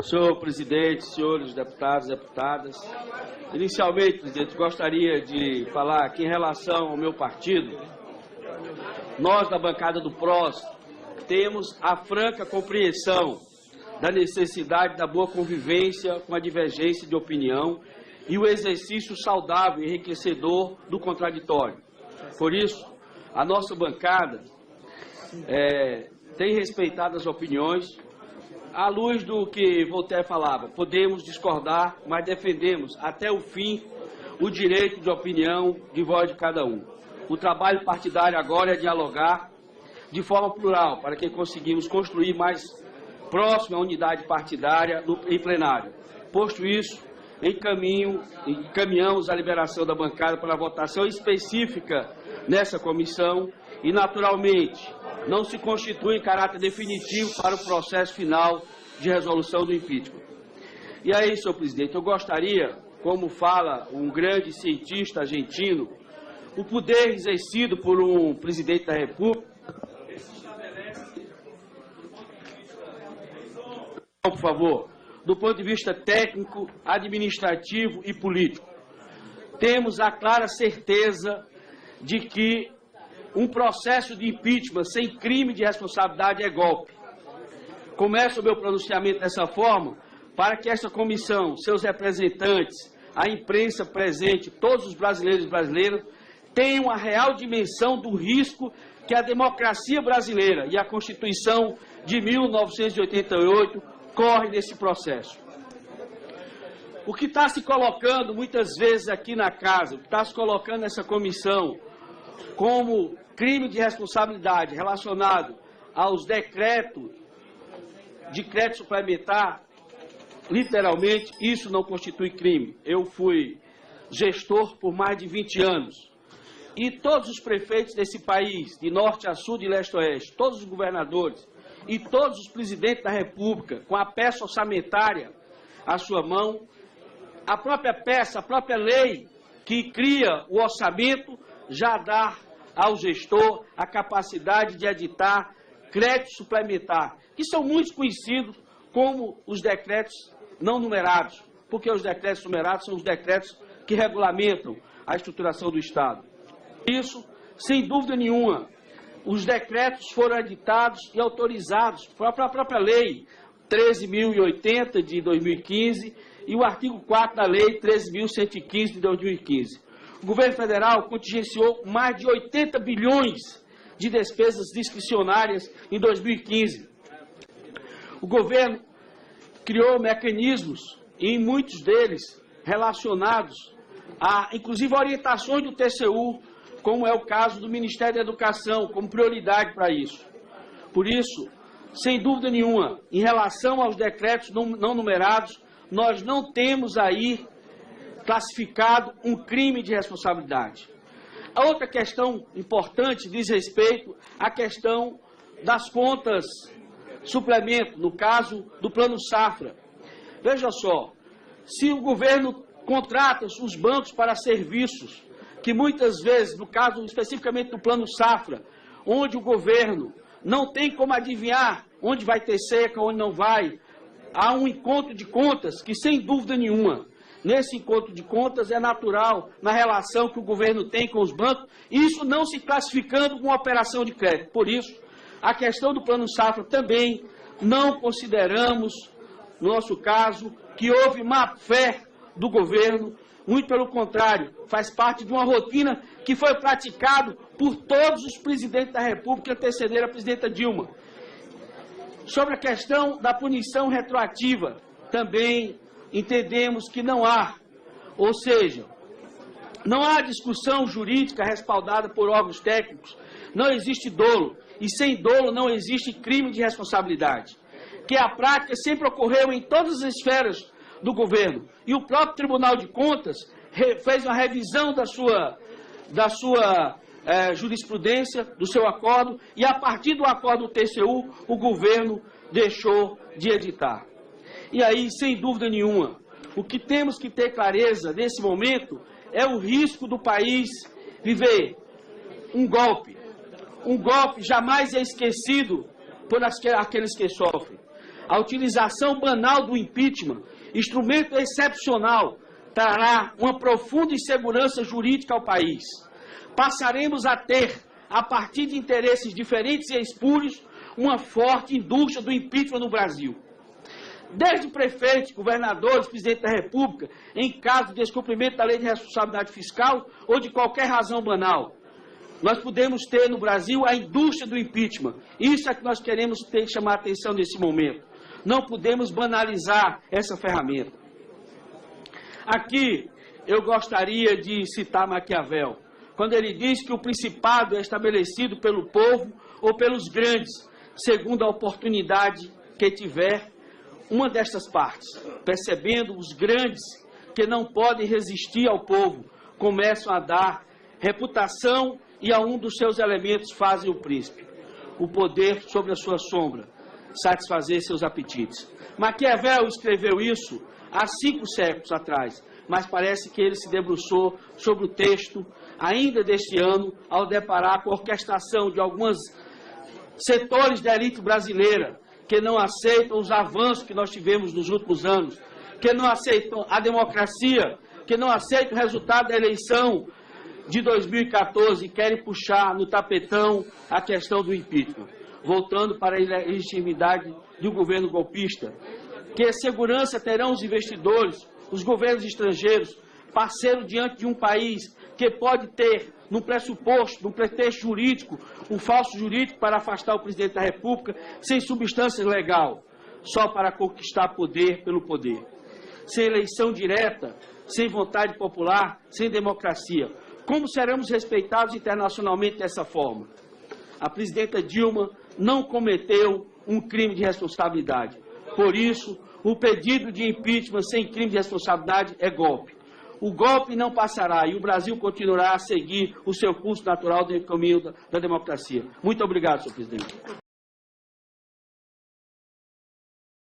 Senhor presidente, senhores deputados e deputadas, inicialmente, presidente, gostaria de falar que em relação ao meu partido, nós da bancada do PROS temos a franca compreensão da necessidade da boa convivência com a divergência de opinião e o exercício saudável e enriquecedor do contraditório. Por isso, a nossa bancada tem respeitado as opiniões. À luz do que Voltaire falava, podemos discordar, mas defendemos até o fim o direito de opinião, de voz de cada um. O trabalho partidário agora é dialogar de forma plural, para que conseguimos construir mais próximo à unidade partidária em plenário. Posto isso, encaminhamos a liberação da bancada para a votação específica nessa comissão e, naturalmente, não se constitui em caráter definitivo para o processo final de resolução do impeachment. E aí, senhor presidente, eu gostaria, como fala um grande cientista argentino, o poder exercido por um presidente da República, por favor, do ponto de vista técnico, administrativo e político. Temos a clara certeza de que um processo de impeachment sem crime de responsabilidade é golpe. Começo o meu pronunciamento dessa forma para que essa comissão, seus representantes, a imprensa presente, todos os brasileiros e brasileiras, tenham a real dimensão do risco que a democracia brasileira e a Constituição de 1988 corre nesse processo. O que está se colocando muitas vezes aqui na casa, o que está se colocando nessa comissão como crime de responsabilidade relacionado aos decreto suplementar, literalmente, isso não constitui crime. Eu fui gestor por mais de 20 anos e todos os prefeitos desse país, de norte a sul, de leste a oeste, todos os governadores e todos os presidentes da República, com a peça orçamentária à sua mão, a própria peça, a própria lei que cria o orçamento já dá ao gestor a capacidade de editar crédito suplementar, que são muito conhecidos como os decretos não numerados, porque os decretos numerados são os decretos que regulamentam a estruturação do Estado. Isso, sem dúvida nenhuma, os decretos foram editados e autorizados pela própria lei 13.080 de 2015 e o artigo 4 da lei 13.115 de 2015. O governo federal contingenciou mais de 80 bilhões de despesas discricionárias em 2015. O governo criou mecanismos, e muitos deles relacionados a, inclusive, orientações do TCU, como é o caso do Ministério da Educação, como prioridade para isso. Por isso, sem dúvida nenhuma, em relação aos decretos não numerados, nós não temos aí classificado um crime de responsabilidade. A outra questão importante diz respeito à questão das contas suplemento, no caso do Plano Safra. Veja só, se o governo contrata os bancos para serviços, que muitas vezes, no caso especificamente do Plano Safra, onde o governo não tem como adivinhar onde vai ter seca, onde não vai, há um encontro de contas que, sem dúvida nenhuma, nesse encontro de contas é natural na relação que o governo tem com os bancos, isso não se classificando como uma operação de crédito. Por isso, a questão do Plano Safra também não consideramos, no nosso caso, que houve má fé do governo, muito pelo contrário, faz parte de uma rotina que foi praticada por todos os presidentes da República que antecederam a presidenta Dilma. Sobre a questão da punição retroativa, também entendemos que não há, ou seja, não há discussão jurídica respaldada por órgãos técnicos, não existe dolo, e sem dolo não existe crime de responsabilidade, que a prática sempre ocorreu em todas as esferas do governo, e o próprio Tribunal de Contas fez uma revisão da sua jurisprudência, do seu acordo, e a partir do acordo do TCU, o governo deixou de editar. E aí, sem dúvida nenhuma, o que temos que ter clareza nesse momento é o risco do país viver um golpe. Um golpe jamais é esquecido por aqueles que sofrem. A utilização banal do impeachment, instrumento excepcional, trará uma profunda insegurança jurídica ao país. Passaremos a ter, a partir de interesses diferentes e espúrios, uma forte indústria do impeachment no Brasil. Desde prefeitos, governadores, presidente da República, em caso de descumprimento da lei de responsabilidade fiscal ou de qualquer razão banal. Nós podemos ter no Brasil a indústria do impeachment. Isso é que nós queremos chamar a atenção nesse momento. Não podemos banalizar essa ferramenta. Aqui eu gostaria de citar Maquiavel, quando ele diz que o principado é estabelecido pelo povo ou pelos grandes, segundo a oportunidade que tiver uma destas partes. Percebendo os grandes que não podem resistir ao povo, começam a dar reputação e a um dos seus elementos fazem o príncipe. O poder sobre a sua sombra, satisfazer seus apetites. Maquiavel escreveu isso há 5 séculos atrás, mas parece que ele se debruçou sobre o texto ainda deste ano, ao deparar com a orquestração de alguns setores da elite brasileira que não aceitam os avanços que nós tivemos nos últimos anos, que não aceitam a democracia, que não aceitam o resultado da eleição de 2014 e querem puxar no tapetão a questão do impeachment, voltando para a legitimidade do governo golpista. Que segurança terão os investidores, os governos estrangeiros, parceiro diante de um país que pode ter, num pressuposto, num pretexto jurídico, um falso jurídico para afastar o presidente da República, sem substância legal, só para conquistar poder pelo poder. Sem eleição direta, sem vontade popular, sem democracia. Como seremos respeitados internacionalmente dessa forma? A presidenta Dilma não cometeu um crime de responsabilidade. Por isso, o pedido de impeachment sem crime de responsabilidade é golpe. O golpe não passará e o Brasil continuará a seguir o seu curso natural do caminho da democracia. Muito obrigado, senhor presidente.